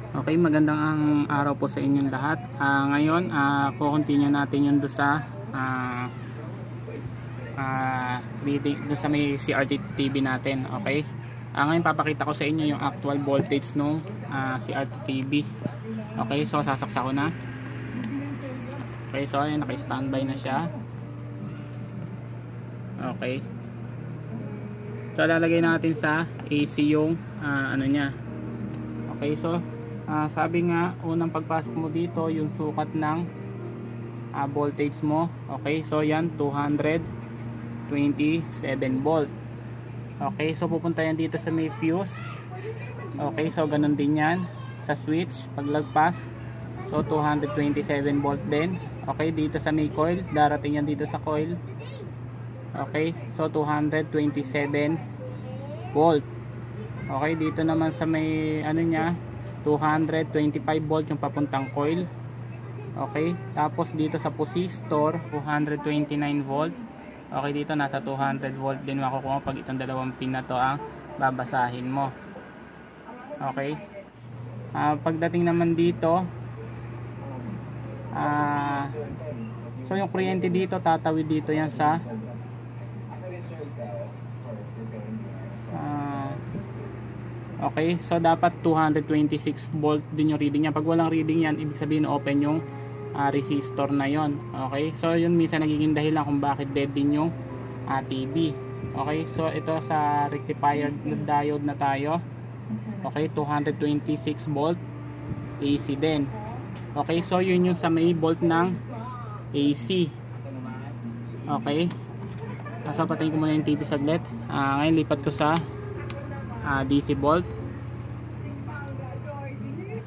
Okay, magandang araw po sa inyong lahat. Ngayon, continue natin yung doon sa reading doon sa may CRT TV natin. Okay. Ngayon papakita ko sa inyo yung actual voltage nung CRT TV. Okay, so sasaksa ko na. Okay, so ayan, naka-standby na siya. Okay. So lalagay natin sa AC yung ano niya. Okay, so sabi nga, unang pagpasok mo dito, yung sukat ng voltage mo. Okay, so yan, 227 volt. Okay, so pupunta yan dito sa may fuse. Okay, so ganun din yan sa switch, paglagpas. So 227 volt din. Okay, dito sa may coil, darating yan dito sa coil. Okay, so 227 volt. Okay, dito naman sa may ano niya, 225 volt yung papuntang coil. Okay, tapos dito sa resistor 229 volt. Okay, dito nasa 200 volt din makukuha pag itong dalawang pin na to ang babasahin mo. Okay, pagdating naman dito, so yung kuryente dito tatawid dito yan sa okay, so dapat 226 volt din yung reading niya. Pag walang reading yan, ibig sabihin open yung resistor na yon. Okay, so yun minsan nagiging dahilan kung bakit dead din yung TV. Okay, so ito sa rectifier diode na tayo. Okay, 226 volt AC din. Okay, so yun yung sa may volt ng AC. Okay, so patayin ko muna yung TV saglit. Ngayon lipat ko sa DC volt.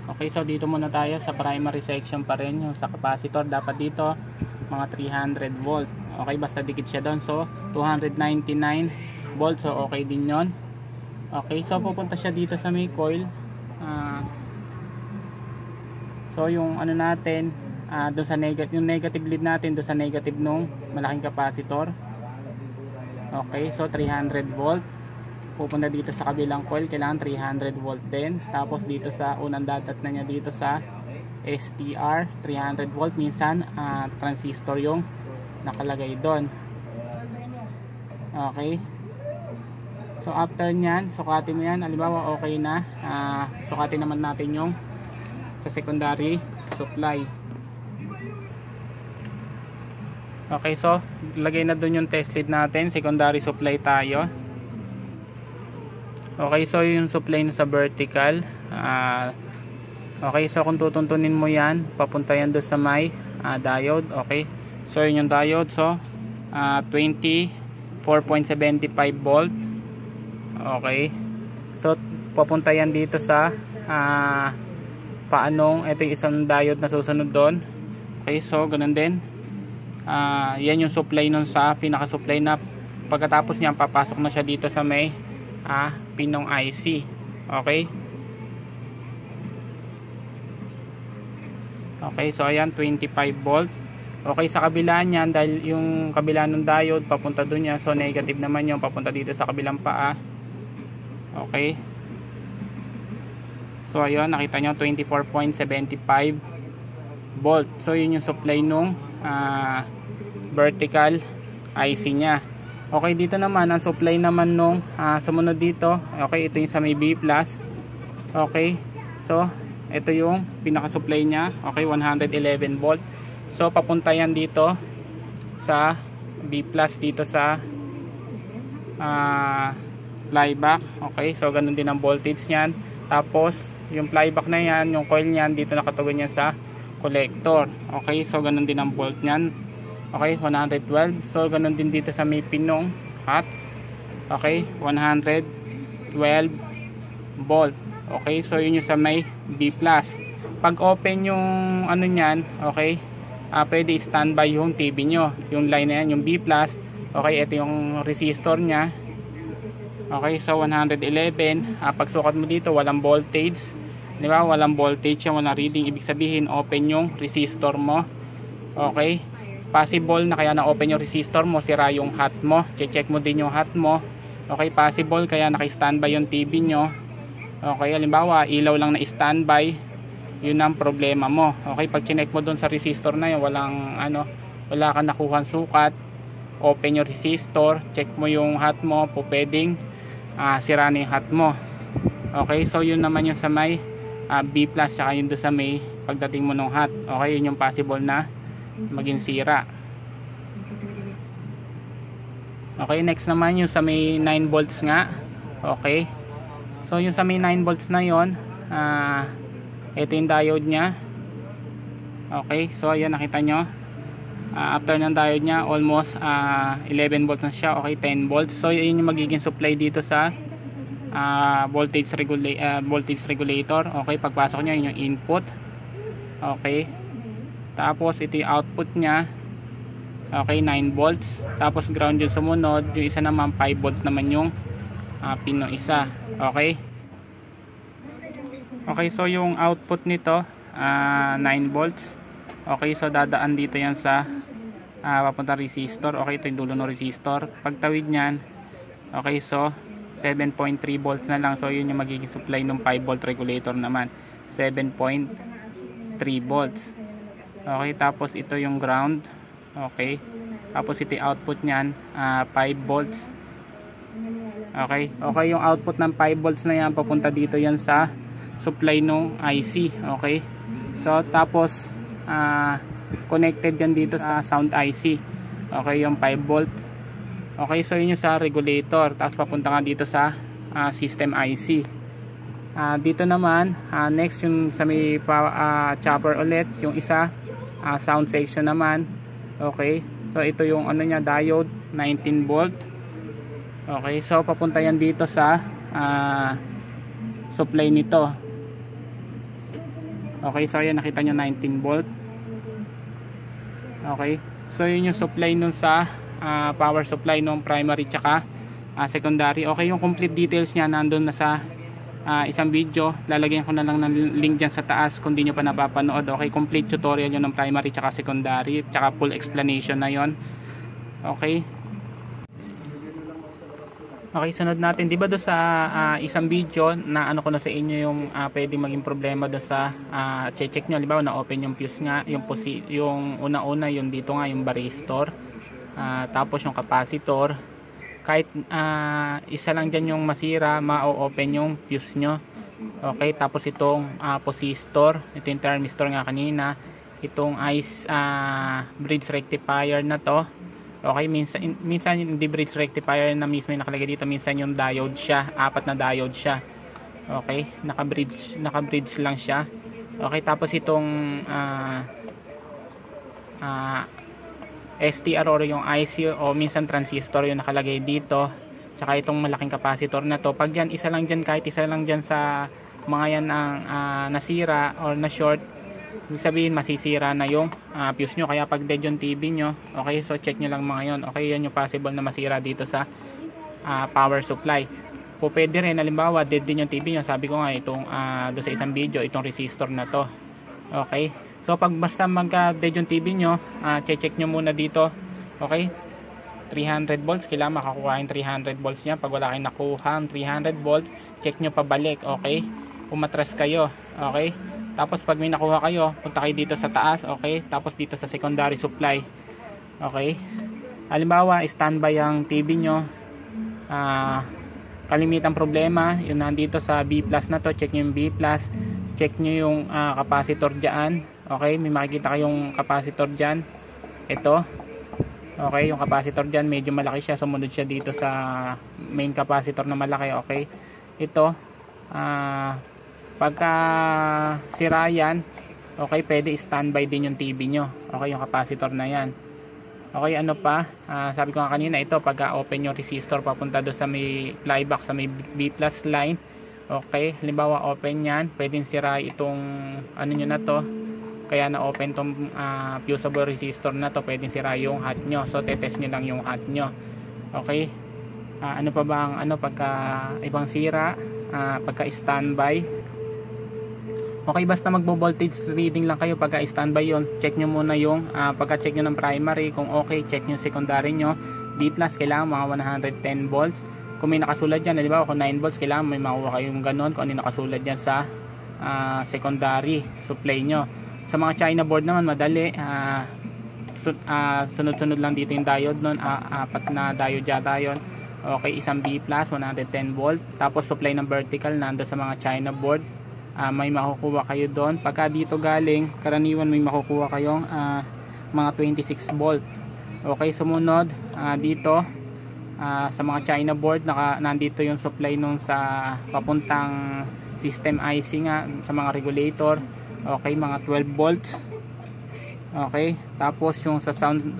Okay, so dito muna tayo sa primary section pa rin, yung sa capacitor. Dapat dito mga 300 volt. Okay, basta dikit siya doon. So 299 volt, so okay din yon. Okay, so pupunta siya dito sa may coil. So yung ano natin, doon sa negative, yung negative lead natin doon sa negative nung malaking capacitor. Okay, so 300 volt. Pupunta dito sa kabilang coil, kailangan 300 volt din. Tapos dito sa unang datat na niya dito sa STR 300 volt. Minsan transistor yung nakalagay doon. Okay, so after nyan, sukatin mo yan. Halimbawa okay na, sukatin naman natin yung sa secondary supply. Okay, so lagay na doon yung test lead natin. Secondary supply tayo. Okay, so yung supply sa vertical. Okay, so kung tutuntunin mo yan, papunta yan doon sa may diode. Okay, so yun yung diode. So 24.75 volt. Okay, so papunta yan dito sa paanong, ito yung isang diode na susunod doon. Okay, so ganun din. Yan yung supply nun sa pinaka supply na pagkatapos niya papasok na siya dito sa may pinong IC. Okay, okay, so ayan 25 volt. Okay, sa kabila niyan, dahil yung kabila ng diode papunta doon yan, so negative naman yung papunta dito sa kabilang paa. Okay, so ayun, nakita nyo 24.75 volt. So yun yung supply nung vertical IC nya. Okay, dito naman ang supply naman nung sumunod dito. Okay, ito yung sa may B+. Okay, so ito yung pinaka supply nya. Okay, 111 volt. So papunta yan dito sa B+, dito sa flyback. Okay, so ganun din ang voltage niyan. Tapos yung flyback na yan, yung coil niyan, dito nakatugon yan sa collector. Okay, so ganun din ang volt niyan. Okay, 112. So ganun din dito sa may pinong hot. Okay, 112 volt. Okay, so yun yung sa may B+. Pag open yung ano niyan, okay, pwede standby yung TV nyo. Yung line na yan, yung B+. Okay, ito yung resistor nya. Okay, so 111. Pag sukat mo dito, walang voltage. Di ba? Walang voltage yan, walang reading. Ibig sabihin, open yung resistor mo. Okay, possible na kaya na-open yung resistor mo, sira yung hot mo. Check mo din yung hot mo. Okay, possible kaya naka-standby yung TV nyo. Okay, halimbawa ilaw lang na standby, yun ang problema mo. Okay, pag chinek mo doon sa resistor na yun, wala kang nakuhang sukat, open yung resistor, check mo yung hot mo, pwedeng sira na yung hot mo. Okay, so yun naman yung sa may B+, saka yun doon sa may pagdating mo ng hot. Okay, yun yung possible na maging sira. Okay, next naman yung sa may 9 volts nga. Okay, so yung sa may 9 volts na yun, ito yung diode nya. Okay, so ayan, nakita nyo, after ng diode nya, almost 11 volts na siya. Okay, 10 volts. So yun yung magiging supply dito sa voltage regulator. Okay, pagpasok nya, yun yung input. Okay, tapos ito yung output nya. Okay, 9 volts. Tapos ground yung sumunod. Yung isa naman 5 volts naman yung pin ng isa. Okay, okay, so yung output nito 9 volts. Okay, so dadaan dito yan sa papunta resistor. Okay, ito yung dulo ng resistor. Pagtawid nyan, okay, so 7.3 volts na lang. So yun yung magiging supply ng 5 volt regulator naman, 7.3 volts. Okay, tapos ito yung ground. Okay, tapos ito yung output nyan, 5 volts. Okay, okay, yung output ng 5 volts na yan, papunta dito yan sa supply ng IC. Okay, so tapos connected yan dito sa sound IC. Okay, yung 5 volt. Okay, so yun yung sa regulator, tapos papunta nga dito sa system IC. Dito naman next yung sa may chopper ulit, yung isa sound section naman. Okay, so ito yung ano nya, diode 19 volt. Okay, so papunta yan dito sa supply nito. Okay, so ayan, nakita nyo 19 volt. Okay, so yun yung supply nun sa power supply nung primary tsaka secondary. Okay, yung complete details nya nandun na sa isang video. Lalagyan ko na lang ng link dyan sa taas kung di nyo pa napapanood. Okay, complete tutorial yun ng primary tsaka secondary, tsaka full explanation na yon. Okay, okay, sunod natin, di ba do sa isang video na ano ko na sa inyo yung pwedeng maging problema do sa check nyo, di ba, na open yung fuse nga, yung una-una yung dito nga yung varistor, tapos yung capacitor. Kahit isa lang dyan yung masira, ma-open yung fuse nyo. Okay, tapos itong posistor, ito yung thermistor nga kanina, itong bridge rectifier na to. Okay, minsan hindi bridge rectifier na mismo yung nakalagay dito, minsan yung diode siya, 4 na diode siya. Okay, naka-bridge lang siya. Okay, tapos itong STR or yung IC o minsan transistor yung nakalagay dito. Tsaka itong malaking capacitor na to. Pag yan, isa lang dyan, kahit isa lang dyan sa mga yan ang nasira or na short, ibig sabihin masisira na yung fuse nyo. Kaya pag dead yung TV nyo, okay, so check nyo lang mga yon. Okay, yan yung possible na masira dito sa power supply. Po pwede rin, halimbawa dead din yung TV nyo, sabi ko nga itong doon sa isang video, itong resistor na to. Okay, so pag basta magka-dead yung TV nyo, check nyo muna dito. Okay, 300 volts, kailangan makakuha yung 300 volts nya. Pag wala kayong nakuha 300 volts, check nyo pabalik. Okay, umatras kayo. Okay, tapos pag may nakuha kayo, punta kayo dito sa taas. Okay, tapos dito sa secondary supply. Okay, halimbawa standby ang TV nyo, kalimitang problema yun nandito sa B+ na to. Check nyo yung B+, check nyo yung capacitor dyan. Okay, may makikita kayong capacitor dyan, ito. Okay, yung capacitor dyan medyo malaki siya, sumunod siya dito sa main capacitor na malaki. Okay, ito pagka sira yan, okay, pwede standby din yung TV nyo. Okay, yung capacitor na yan. Okay, ano pa, sabi ko nga kanina, ito pagka open yung resistor papunta doon sa may flyback sa may B+ line. Okay, halimbawa open yan, pwedeng sira itong ano nyo na to, kaya na open tong fusible resistor na to, pwedeng sira yung hot nyo. So tetest nyo lang yung hot nyo. Okay, ano pa ba ang ano pagka ibang sira, pagka standby. Okay, basta magbo-voltage reading lang kayo pagka standby yon. Check nyo muna yung pagka check nyo ng primary, kung okay, check nyo secondary nyo. B+, kailangan mga 110 volts. Kung may nakasulat dyan, di ba, kung 9 volts, kailangan may makuha kayong ganon kung ano nakasulat dyan sa secondary supply nyo. Sa mga China board naman madali, sunod-sunod lang dito yung diode nun, apat na diode yata yun. Okay, isang B+, 110 volt. Tapos supply ng vertical nando sa mga China board, may makukuha kayo doon. Pagka dito galing, karaniwan may makukuha kayong mga 26 volt. Okay, sumunod dito sa mga China board, nandito yung supply nung sa papuntang system IC nga sa mga regulator. Okay, mga 12 volts. Okay, tapos yung sa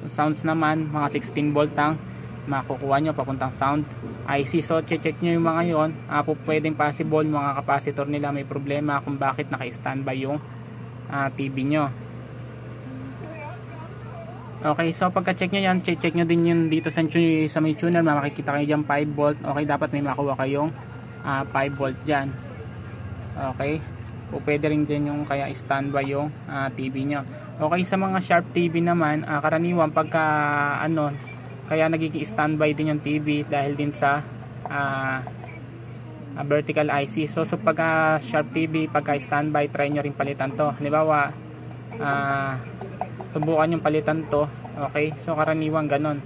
sounds naman, mga 16 volt ang makukuha nyo papuntang sound IC. So check nyo yung mga yon. Pwedeng possible mga capacitor nila may problema kung bakit naka-standby yung TV nyo. Okay, so pagka-check nyo yan, check nyo din yun dito sa may tuner. Makikita kayo dyan 5 volt. Okay, dapat may makuha kayong 5 volt dyan. Okay, o pwede rin dyan yung kaya standby yung TV nyo. Okay, sa mga Sharp TV naman, karaniwan pagka kaya nagiging standby din yung TV dahil din sa vertical IC. So pagka Sharp TV, pagka standby, try nyo rin palitan to. Halimbawa, subukan yung palitan to. Okay, so karaniwan ganon,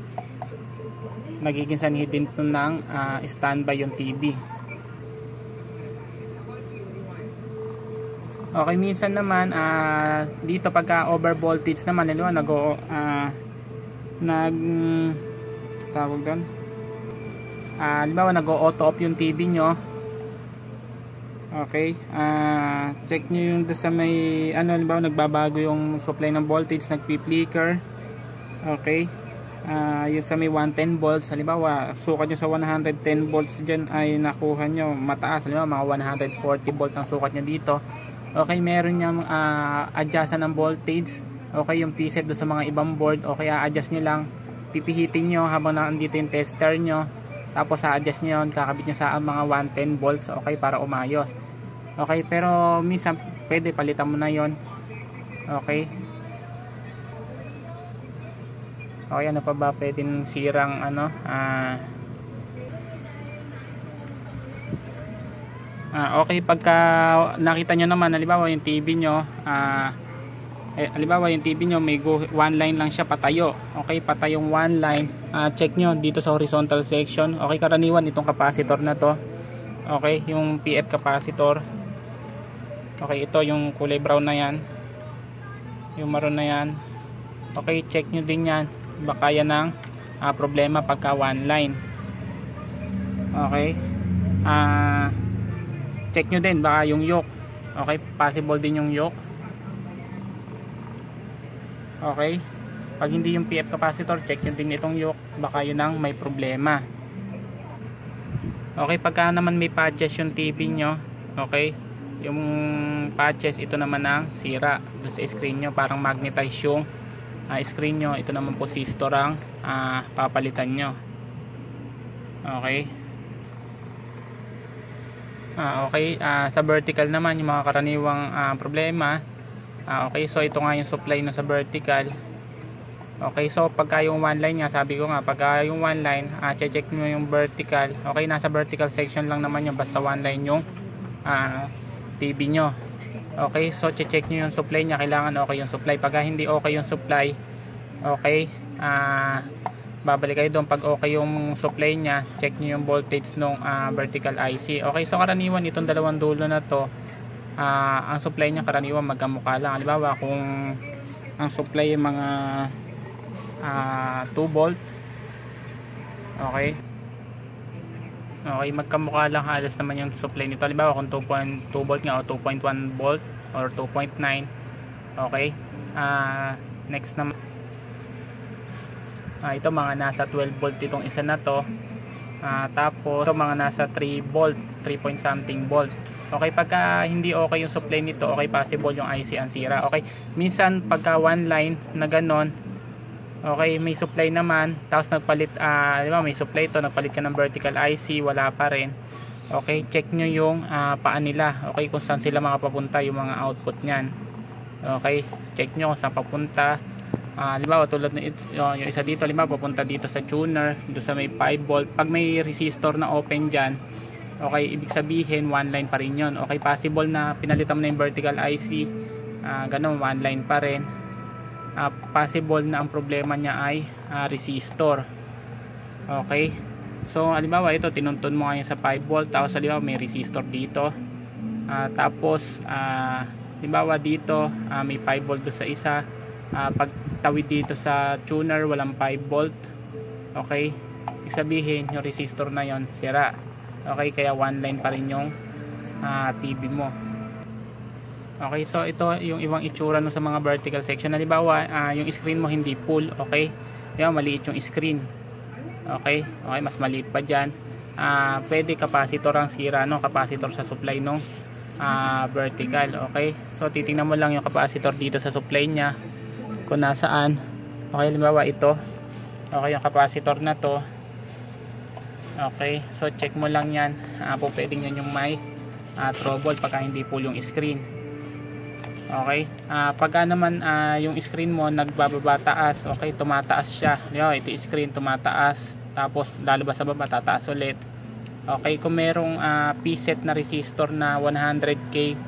nagiging sanhi din to ng standby yung TV. Okay, minsan naman dito pagka over voltage naman, tawag doon, halimbawa nag-auto off yung TV nyo. Okay, check nyo yung sa may halimbawa nagbabago yung supply ng voltage, nagpi-flicker. Okay, yung sa may 110 volts, halimbawa sukat nyo sa 110 volts dyan ay nakuha nyo mataas, halimbawa mga 140 volt ang sukat nyo dito. Okay, meron niyang adjustan ng voltage. Okay, yung preset do sa mga ibang board, okay, adjust nyo lang, pipihitin nyo habang nandito yung tester nyo, tapos adjust nyo yun, kakabit nyo sa mga 110 volts. Okay, para umayos. Okay, pero minsan pwede palitan mo na yon. Okay, okay, ano pa ba pwedeng sirang okay, pagka nakita nyo naman, halimbawa yung TV nyo, halimbawa yung TV nyo may one line lang siya patayo. Okay, patayong one line, check nyo dito sa horizontal section. Okay, karaniwan itong capacitor na to. Okay, yung PF capacitor. Okay, ito yung kulay brown na yan, yung maroon na yan. Okay, check nyo din yan, baka yan ang problema pagka one line. Okay, check nyo din baka yung yoke. Okay, possible din yung yoke. Okay, pag hindi yung PF capacitor, check nyo din itong yoke, baka yun ang may problema. Okay, pagka naman may patches yung TV nyo, okay, yung patches, ito naman ang sira doon sa screen nyo, parang magnetize yung screen nyo. Ito naman po resistor ang papalitan nyo. Okay, okay, sa vertical naman yung mga karaniwang problema. Okay, so ito nga yung supply na sa vertical. Okay, so pagka yung one line nga, sabi ko nga, pagka yung one line, check nyo yung vertical. Okay, nasa vertical section lang naman yung basta one line yung TV nyo. Okay, so check nyo yung supply nya, kailangan okay yung supply. Pagka hindi okay yung supply, okay, babalik kayo doon. Pag okay yung supply nya, check nyo yung voltage ng vertical IC. Okay, so karaniwan itong dalawang dulo na to, ang supply nya karaniwan magkamukha lang. Halimbawa kung ang supply yung mga 2 volt, okay, okay, magkamukha lang halos naman yung supply nito. Halimbawa kung 2.2 volt nga o 2.1 volt or 2.9. okay, next naman, ito mga nasa 12 volt itong isa na to. Tapos ito mga nasa 3 volt, 3 point something volt. Okay, pagka hindi okay yung supply nito, okay, possible yung IC ang sira. Okay, minsan pagka one line na ganon, okay, may supply naman, tapos nagpalit, di ba, may supply ito, nagpalit ka ng vertical IC, wala pa rin. Okay, check nyo yung paan nila. Okay, kung saan sila makapapunta yung mga output nyan. Okay, check nyo kung saan papunta. Halimbawa tulad ng yung isa dito, halimbawa papunta dito sa tuner, dito sa may 5 volt. Pag may resistor na open dyan, okay, ibig sabihin one line pa rin yun. Okay, possible na pinalitan mo na yung vertical IC, ganun, one line pa rin. Possible na ang problema niya ay resistor. Okay, so halimbawa ito, tinunton mo ngayon sa 5 volt, tapos halimbawa may resistor dito, tapos halimbawa dito may 5 volt sa isa, pagtawid dito sa tuner walang 5 volt. Okay, ibig sabihin yung resistor na yon sira. Okay, kaya one line pa rin yung TV mo. Okay, so ito yung ibang itsura no sa mga vertical section. Halimbawa, yung screen mo hindi full, okay? Yan, maliit yung screen. Okay, okay, mas maliit pa diyan. Pwede capacitor ang sira, no? Capacitor sa supply nung vertical, okay? So titingnan mo lang yung capacitor dito sa supply niya kung nasaan. Okay, halimbawa ito. Okay, yung capacitor na to. Okay, so check mo lang yan. Po pwedeng yan yung may trouble pagka hindi full yung screen. Okay, pagka naman yung screen mo nagbababa taas, okay, tumataas siya. Ito yung screen tumataas, tapos lalabas sa baba, tataas ulit. Okay, kung merong preset na resistor na 100k,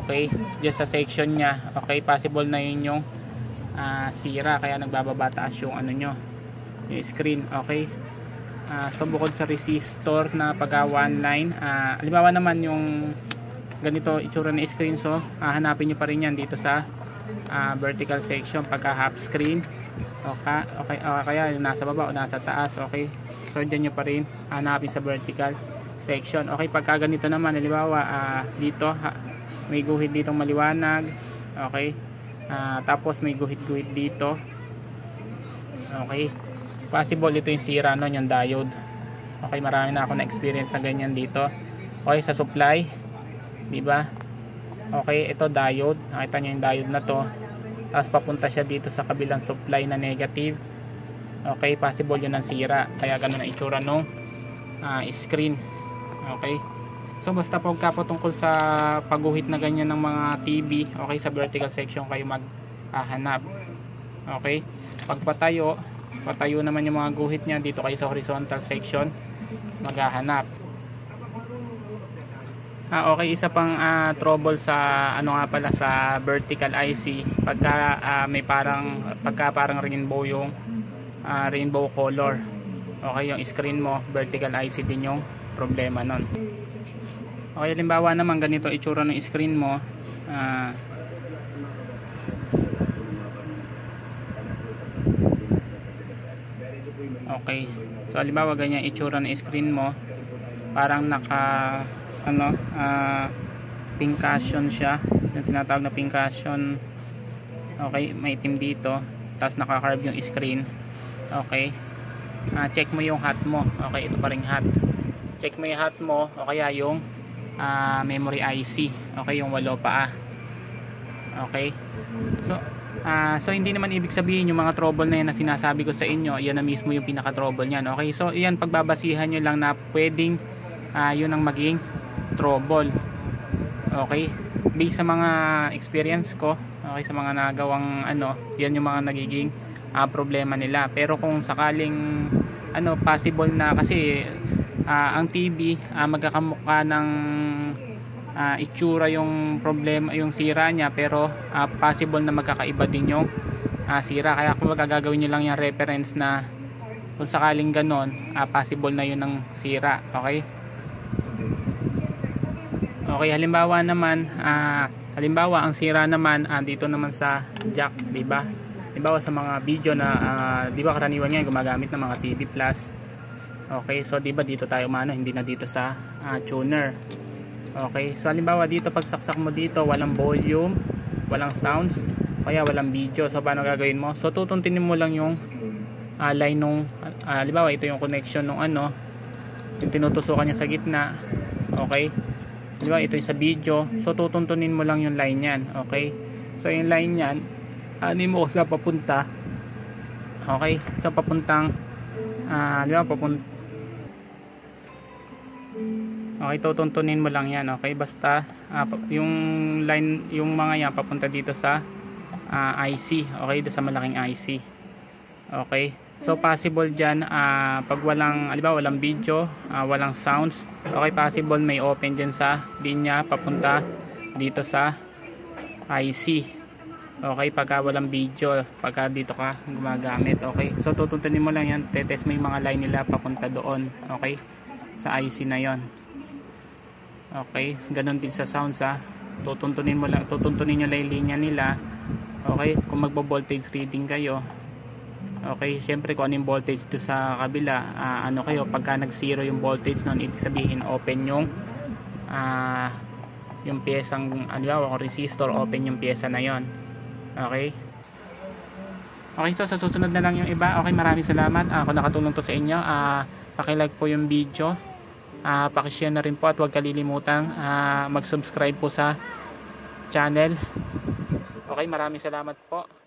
okay, just sa section niya, okay, possible na yun yung sira, kaya nagbababa taas yung ano nyo, yung screen. Okay, so bukod sa resistor na pagka one line, halimbawa naman yung ganito itsura ng screen, so hanapin nyo pa rin yan dito sa vertical section pagka half screen. Okay, kaya yung nasa baba o nasa taas. Okay, so dyan nyo pa rin hanapin sa vertical section. Okay, pagka ganito naman, halimbawa dito may guhit ditong maliwanag. Okay, tapos may guhit-guhit dito. Okay, possible ito yung sira nun, yung diode. Okay, marami na ako na experience na ganyan dito. Okay, sa supply, diba? Okay, ito diode, nakita nyo yung diode na to, tapos papunta siya dito sa kabilang supply na negative. Okay, possible yun ang sira, kaya ganun ang itsura nung screen. Okay, so basta pagka tungkol sa pagguhit na ganyan ng mga TV, okay, sa vertical section kayo maghahanap. Okay, pagpatayo, patayo naman yung mga guhit nya, dito kayo sa horizontal section maghahanap. Okay, isa pang trouble sa ano nga pala sa vertical IC, pagka may parang rainbow yung rainbow color. Okay, yung screen mo vertical IC din yung problema nun. Okay, halimbawa naman ganito itsura ng screen mo. Okay, so halimbawa ganyan itsura ng screen mo, parang naka pincushion siya, yung tinatawag na pincushion. Okay, may itim dito, tapos naka-carve yung screen. Okay, check mo yung hot mo. Okay, ito pa ring hot. Check mo yung hot mo, o kaya yung memory IC. Okay, yung walo pa. Okay, so hindi naman ibig sabihin yung mga trouble na yan na sinasabi ko sa inyo, yan na mismo yung pinaka trouble nyan. Okay, so yan, pagbabasihan nyo lang na pwedeng yun ang maging trouble. Okay, based sa mga experience ko, okay, sa mga nagawang yan yung mga nagiging problema nila. Pero kung sakaling possible na, kasi ang TV magkakamukha ng itsura yung problema, yung sira niya, pero possible na magkakaiba din yung sira. Kaya kung magagawin nyo lang yung reference na kung sakaling ganon, possible na yun ang sira. Okay, okay, halimbawa naman, halimbawa ang sira naman dito naman sa jack, diba? Halimbawa sa mga video na diba karaniwan ngayon gumagamit ng mga TV Plus. Okay, so diba dito tayo hindi na dito sa tuner. Okay, so halimbawa dito pagsaksak mo dito, walang volume, walang sounds, kaya walang video. So paano gagawin mo? So tutuntinin mo lang yung line nung halimbawa ito yung connection nung yung tinutusukan niya sa gitna. Okay, diba ito yung sa video, so tutuntunin mo lang yung line yan. Okay, so yung line yan mo sa papunta. Okay, so papuntang diba okay, tutuntunin mo lang yan. Okay, basta yung line, yung mga yan papunta dito sa IC. Okay, dito sa malaking IC. Okay, So possible dyan, pag walang, alibawa, walang video, walang sounds, okay, possible may open dyan sa linya papunta dito sa IC. Okay, pagka walang video, pagka dito ka gumagamit. Okay, so tutuntunin mo lang yan, tetest mo yung mga line nila papunta doon. Okay, sa IC na yon. Okay, ganun din sa sounds tutuntunin mo lang, tutuntunin nyo lang yung linya nila. Okay, kung magbo-voltage reading kayo. Okay, syempre kung ano yung voltage to sa kabila, ano kayo, pagka nag-zero yung voltage nun, ibig sabihin open yung piyesang, ano ba, kung resistor, open yung piyesa na yon. Okay. Okay, so sa susunod na lang yung iba. Okay, maraming salamat. Kung nakatulong to sa inyo, paki-like po yung video. Paki-share na rin po at huwag kalilimutang mag-subscribe po sa channel. Okay, maraming salamat po.